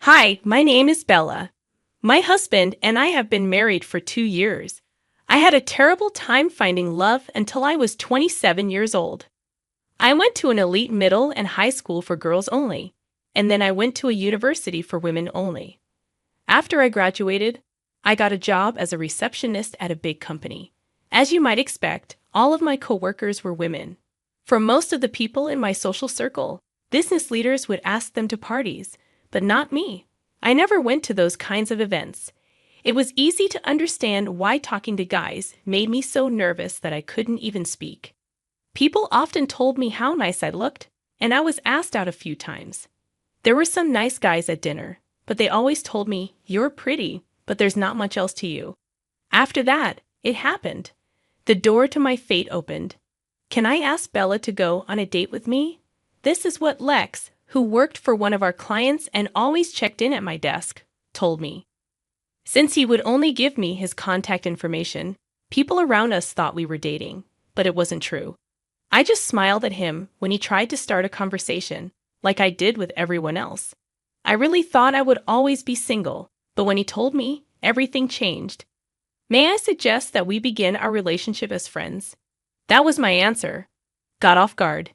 Hi, my name is Bella. My husband and I have been married for 2 years. I had a terrible time finding love until I was 27 years old. I went to an elite middle and high school for girls only, and then I went to a university for women only. After I graduated, I got a job as a receptionist at a big company. As you might expect, all of my coworkers were women. For most of the people in my social circle, business leaders would ask them to parties, but not me. I never went to those kinds of events. It was easy to understand why talking to guys made me so nervous that I couldn't even speak. People often told me how nice I looked, and I was asked out a few times. There were some nice guys at dinner, but they always told me, "You're pretty, but there's not much else to you." After that, it happened. The door to my fate opened. Can I ask Bella to go on a date with me? This is what Lex, who worked for one of our clients and always checked in at my desk, told me. Since he would only give me his contact information, people around us thought we were dating, but it wasn't true. I just smiled at him when he tried to start a conversation, like I did with everyone else. I really thought I would always be single, but when he told me, everything changed. May I suggest that we begin our relationship as friends? That was my answer. Got off guard.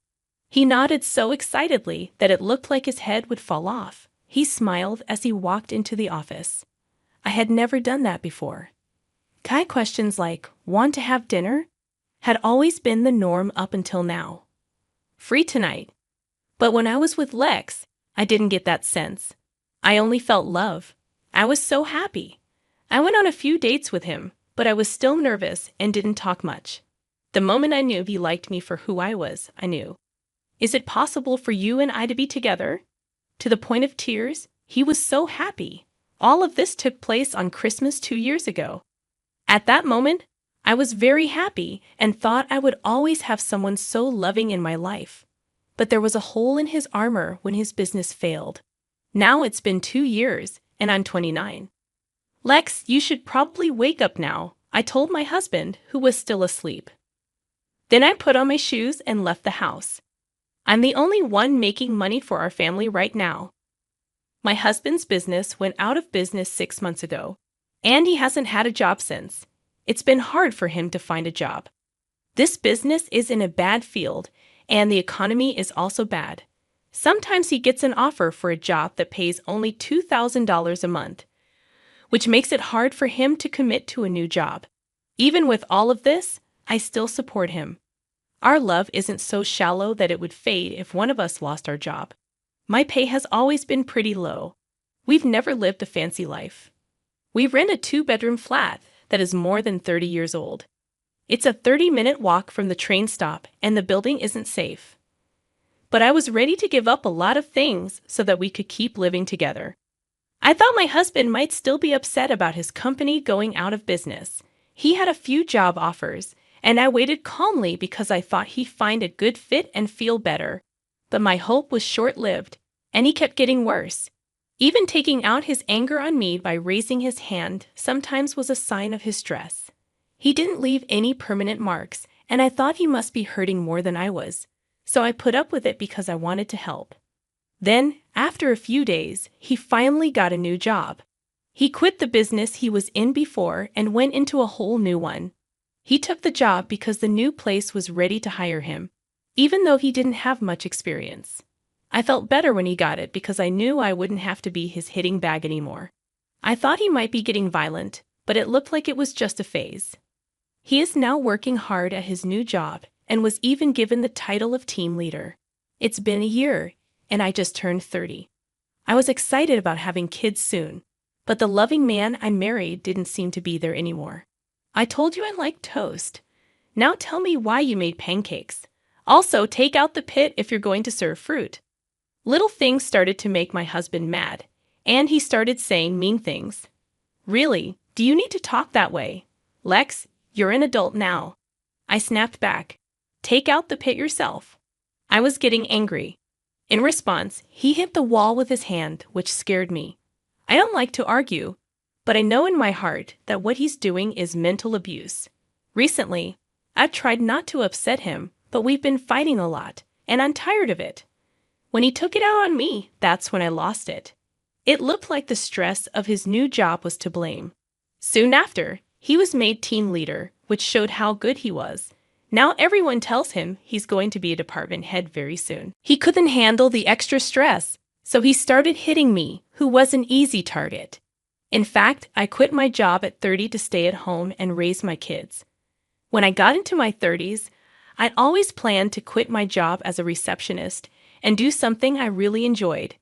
He nodded so excitedly that it looked like his head would fall off. He smiled as he walked into the office. I had never done that before. Guy questions like, "Want to have dinner?" had always been the norm up until now. "Free tonight." But when I was with Lex, I didn't get that sense. I only felt love. I was so happy. I went on a few dates with him, but I was still nervous and didn't talk much. The moment I knew he liked me for who I was, I knew. Is it possible for you and I to be together? To the point of tears, he was so happy. All of this took place on Christmas 2 years ago. At that moment, I was very happy and thought I would always have someone so loving in my life. But there was a hole in his armor when his business failed. Now it's been 2 years, and I'm 29. "Lex, you should probably wake up now," I told my husband, who was still asleep. Then I put on my shoes and left the house. I'm the only one making money for our family right now. My husband's business went out of business 6 months ago, and he hasn't had a job since. It's been hard for him to find a job. This business is in a bad field, and the economy is also bad. Sometimes he gets an offer for a job that pays only $2,000 a month, which makes it hard for him to commit to a new job. Even with all of this, I still support him. Our love isn't so shallow that it would fade if one of us lost our job. My pay has always been pretty low. We've never lived a fancy life. We rent a 2-bedroom flat that is more than 30 years old. It's a 30-minute walk from the train stop, and the building isn't safe. But I was ready to give up a lot of things so that we could keep living together. I thought my husband might still be upset about his company going out of business. He had a few job offers, and I waited calmly because I thought he'd find a good fit and feel better. But my hope was short-lived, and he kept getting worse. Even taking out his anger on me by raising his hand sometimes was a sign of his stress. He didn't leave any permanent marks, and I thought he must be hurting more than I was. So I put up with it because I wanted to help. Then, after a few days, he finally got a new job. He quit the business he was in before and went into a whole new one. He took the job because the new place was ready to hire him, even though he didn't have much experience. I felt better when he got it because I knew I wouldn't have to be his hitting bag anymore. I thought he might be getting violent, but it looked like it was just a phase. He is now working hard at his new job and was even given the title of team leader. It's been a year, and I just turned 30. I was excited about having kids soon, but the loving man I married didn't seem to be there anymore. I told you I liked toast. Now tell me why you made pancakes. Also, take out the pit if you're going to serve fruit. Little things started to make my husband mad, and he started saying mean things. Really, do you need to talk that way? Lex, you're an adult now. I snapped back. Take out the pit yourself. I was getting angry. In response, he hit the wall with his hand, which scared me. I don't like to argue, but I know in my heart that what he's doing is mental abuse. Recently, I've tried not to upset him, but we've been fighting a lot, and I'm tired of it. When he took it out on me, that's when I lost it. It looked like the stress of his new job was to blame. Soon after, he was made team leader, which showed how good he was. Now everyone tells him he's going to be a department head very soon. He couldn't handle the extra stress, so he started hitting me, who was an easy target. In fact, I quit my job at 30 to stay at home and raise my kids. When I got into my 30s, I'd always planned to quit my job as a receptionist and do something I really enjoyed.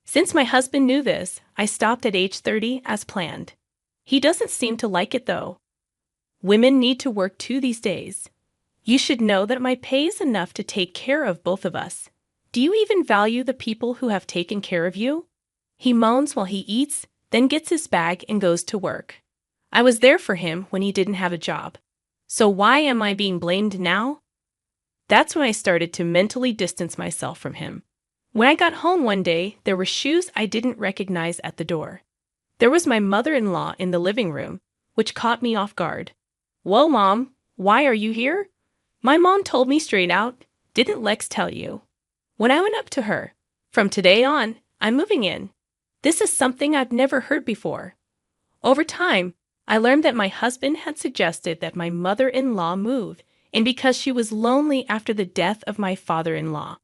Since my husband knew this, I stopped at age 30 as planned. He doesn't seem to like it though. Women need to work too these days. You should know that my pay is enough to take care of both of us. Do you even value the people who have taken care of you? He moans while he eats, then gets his bag and goes to work. I was there for him when he didn't have a job. So why am I being blamed now? That's when I started to mentally distance myself from him. When I got home one day, there were shoes I didn't recognize at the door. There was my mother-in-law in the living room, which caught me off guard. "Well, Mom, why are you here?" My mom told me straight out, "Didn't Lex tell you?" When I went up to her, "From today on, I'm moving in." This is something I've never heard before. Over time, I learned that my husband had suggested that my mother-in-law move, and because she was lonely after the death of my father-in-law.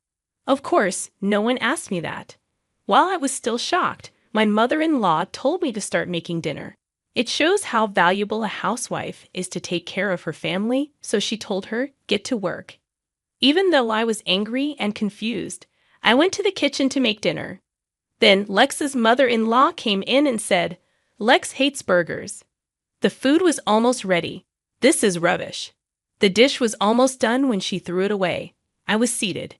Of course, no one asked me that. While I was still shocked, my mother-in-law told me to start making dinner. It shows how valuable a housewife is to take care of her family, so she told her, "Get to work." Even though I was angry and confused, I went to the kitchen to make dinner. Then Lex's mother-in-law came in and said, "Lex hates burgers." The food was almost ready. "This is rubbish." The dish was almost done when she threw it away. I was seated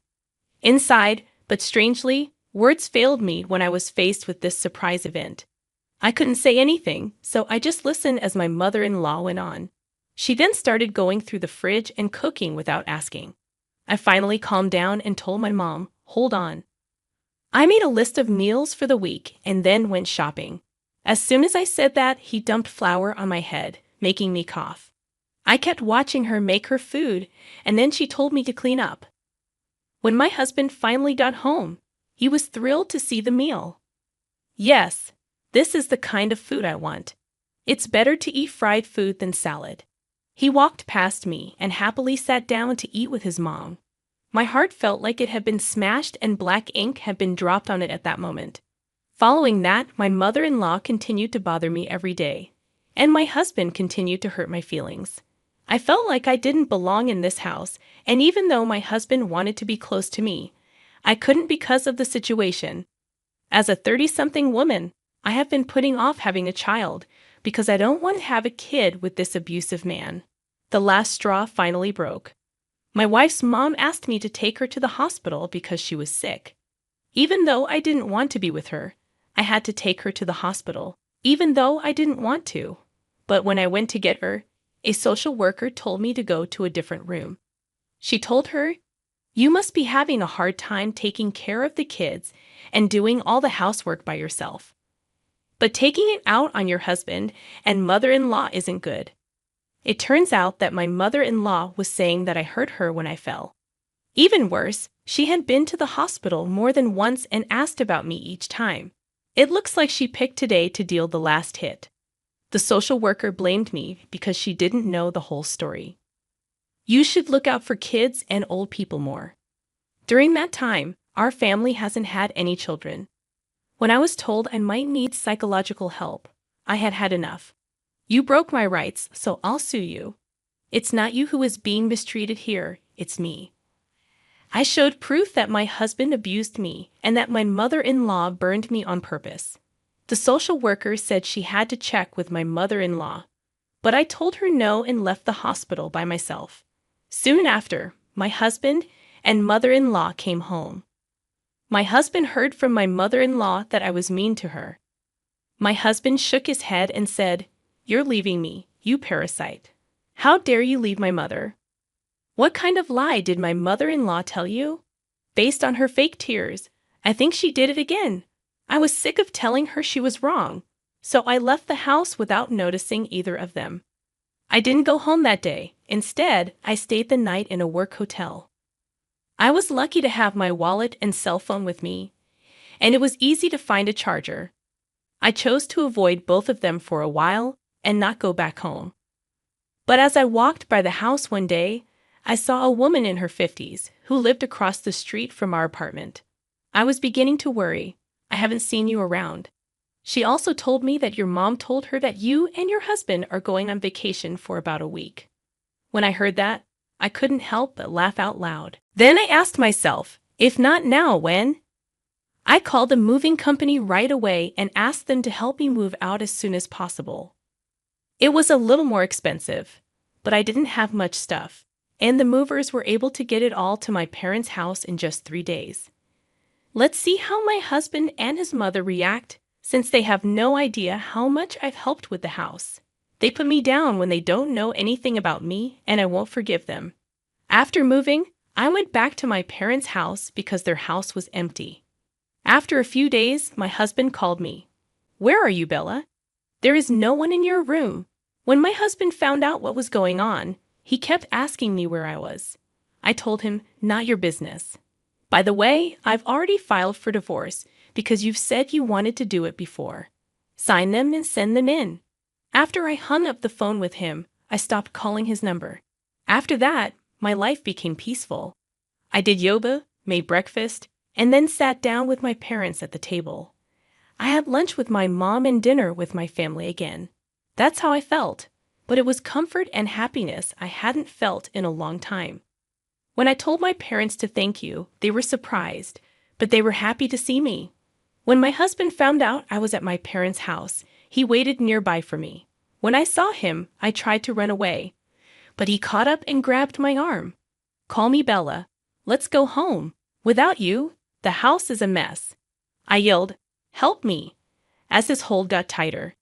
inside, but strangely, words failed me when I was faced with this surprise event. I couldn't say anything, so I just listened as my mother-in-law went on. She then started going through the fridge and cooking without asking. I finally calmed down and told my mom, "Hold on." I made a list of meals for the week and then went shopping. As soon as I said that, he dumped flour on my head, making me cough. I kept watching her make her food, and then she told me to clean up. When my husband finally got home, he was thrilled to see the meal. "Yes, this is the kind of food I want. It's better to eat fried food than salad." He walked past me and happily sat down to eat with his mom. My heart felt like it had been smashed and black ink had been dropped on it at that moment. Following that, my mother-in-law continued to bother me every day, and my husband continued to hurt my feelings. I felt like I didn't belong in this house, and even though my husband wanted to be close to me, I couldn't because of the situation. As a 30-something woman, I have been putting off having a child because I don't want to have a kid with this abusive man. The last straw finally broke. My wife's mom asked me to take her to the hospital because she was sick. Even though I didn't want to be with her, I had to take her to the hospital, even though I didn't want to. But when I went to get her, a social worker told me to go to a different room. She told her, "You must be having a hard time taking care of the kids and doing all the housework by yourself. But taking it out on your husband and mother-in-law isn't good." It turns out that my mother-in-law was saying that I hurt her when I fell. Even worse, she had been to the hospital more than once and asked about me each time. It looks like she picked today to deal the last hit. The social worker blamed me because she didn't know the whole story. You should look out for kids and old people more. During that time, our family hasn't had any children. When I was told I might need psychological help, I had had enough. "You broke my rights, so I'll sue you. It's not you who is being mistreated here, it's me." I showed proof that my husband abused me and that my mother-in-law burned me on purpose. The social worker said she had to check with my mother-in-law, but I told her no and left the hospital by myself. Soon after, my husband and mother-in-law came home. My husband heard from my mother-in-law that I was mean to her. My husband shook his head and said, "You're leaving me, you parasite. How dare you leave my mother?" What kind of lie did my mother-in-law tell you? Based on her fake tears, I think she did it again. I was sick of telling her she was wrong, so I left the house without noticing either of them. I didn't go home that day. Instead, I stayed the night in a work hotel. I was lucky to have my wallet and cell phone with me, and it was easy to find a charger. I chose to avoid both of them for a while and not go back home. But as I walked by the house one day, I saw a woman in her 50s who lived across the street from our apartment. I was beginning to worry. I haven't seen you around. She also told me that your mom told her that you and your husband are going on vacation for about a week. When I heard that, I couldn't help but laugh out loud. Then I asked myself, if not now, when? I called the moving company right away and asked them to help me move out as soon as possible. It was a little more expensive, but I didn't have much stuff, and the movers were able to get it all to my parents' house in just 3 days. Let's see how my husband and his mother react, since they have no idea how much I've helped with the house. They put me down when they don't know anything about me, and I won't forgive them. After moving, I went back to my parents' house because their house was empty. After a few days, my husband called me. "Where are you, Bella? There is no one in your room." When my husband found out what was going on, he kept asking me where I was. I told him, "Not your business. By the way, I've already filed for divorce because you've said you wanted to do it before. Sign them and send them in." After I hung up the phone with him, I stopped calling his number. After that, my life became peaceful. I did yoga, made breakfast, and then sat down with my parents at the table. I had lunch with my mom and dinner with my family again. That's how I felt, but it was comfort and happiness I hadn't felt in a long time. When I told my parents to thank you, they were surprised, but they were happy to see me. When my husband found out I was at my parents' house, he waited nearby for me. When I saw him, I tried to run away, but he caught up and grabbed my arm. "Call me Bella. Let's go home. Without you, the house is a mess." I yelled, "Help me," as his hold got tighter.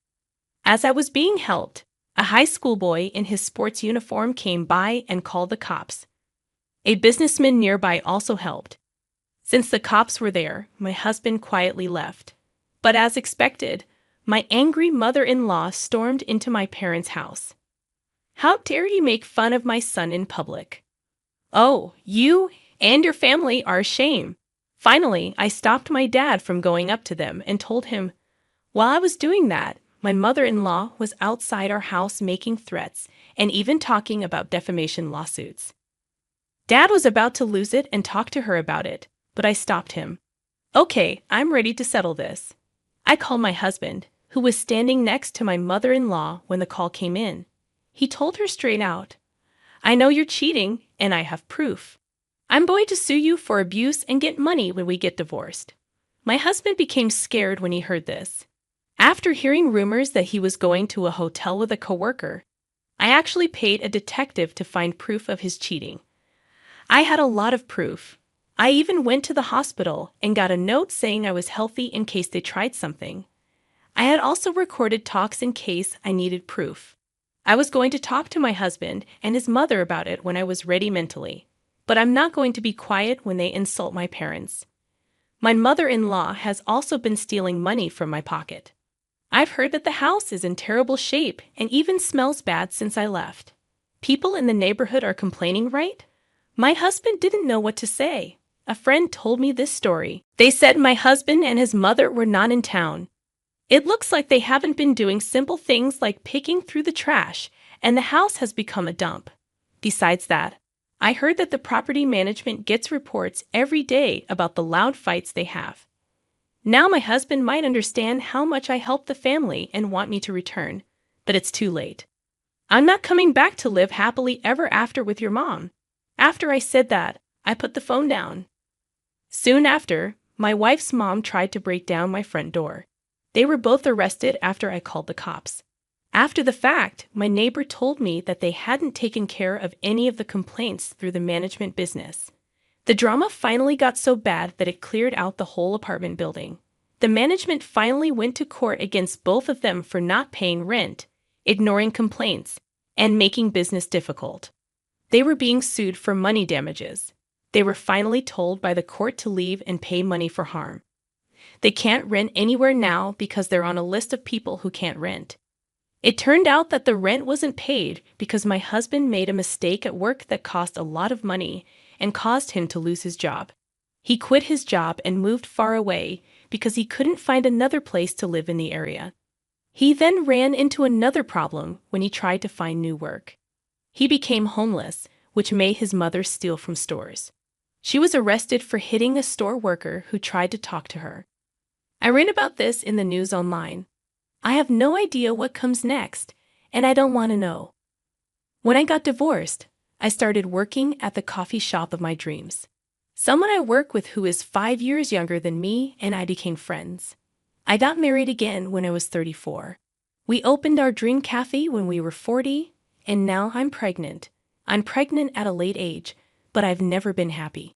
As I was being helped, a high school boy in his sports uniform came by and called the cops. A businessman nearby also helped. Since the cops were there, my husband quietly left. But as expected, my angry mother-in-law stormed into my parents' house. "How dare you make fun of my son in public? Oh, you and your family are a shame." Finally, I stopped my dad from going up to them and told him, while I was doing that, my mother-in-law was outside our house making threats and even talking about defamation lawsuits. Dad was about to lose it and talk to her about it, but I stopped him. "Okay, I'm ready to settle this." I called my husband, who was standing next to my mother-in-law when the call came in. He told her straight out, "I know you're cheating, and I have proof. I'm going to sue you for abuse and get money when we get divorced." My husband became scared when he heard this. After hearing rumors that he was going to a hotel with a coworker, I actually paid a detective to find proof of his cheating. I had a lot of proof. I even went to the hospital and got a note saying I was healthy in case they tried something. I had also recorded talks in case I needed proof. I was going to talk to my husband and his mother about it when I was ready mentally. But I'm not going to be quiet when they insult my parents. My mother-in-law has also been stealing money from my pocket. I've heard that the house is in terrible shape and even smells bad since I left. People in the neighborhood are complaining, right? My husband didn't know what to say. A friend told me this story. They said my husband and his mother were not in town. It looks like they haven't been doing simple things like picking through the trash, and the house has become a dump. Besides that, I heard that the property management gets reports every day about the loud fights they have. Now my husband might understand how much I helped the family and want me to return, but it's too late. I'm not coming back to live happily ever after with your mom. After I said that, I put the phone down. Soon after, my wife's mom tried to break down my front door. They were both arrested after I called the cops. After the fact, my neighbor told me that they hadn't taken care of any of the complaints through the management business. The drama finally got so bad that it cleared out the whole apartment building. The management finally went to court against both of them for not paying rent, ignoring complaints, and making business difficult. They were being sued for money damages. They were finally told by the court to leave and pay money for harm. They can't rent anywhere now because they're on a list of people who can't rent. It turned out that the rent wasn't paid because my husband made a mistake at work that cost a lot of money and caused him to lose his job. He quit his job and moved far away because he couldn't find another place to live in the area. He then ran into another problem when he tried to find new work. He became homeless, which made his mother steal from stores. She was arrested for hitting a store worker who tried to talk to her. I read about this in the news online. I have no idea what comes next, and I don't want to know. When I got divorced, I started working at the coffee shop of my dreams. Someone I work with who is 5 years younger than me and I became friends. I got married again when I was 34. We opened our dream cafe when we were 40, and now I'm pregnant. I'm pregnant at a late age, but I've never been happy.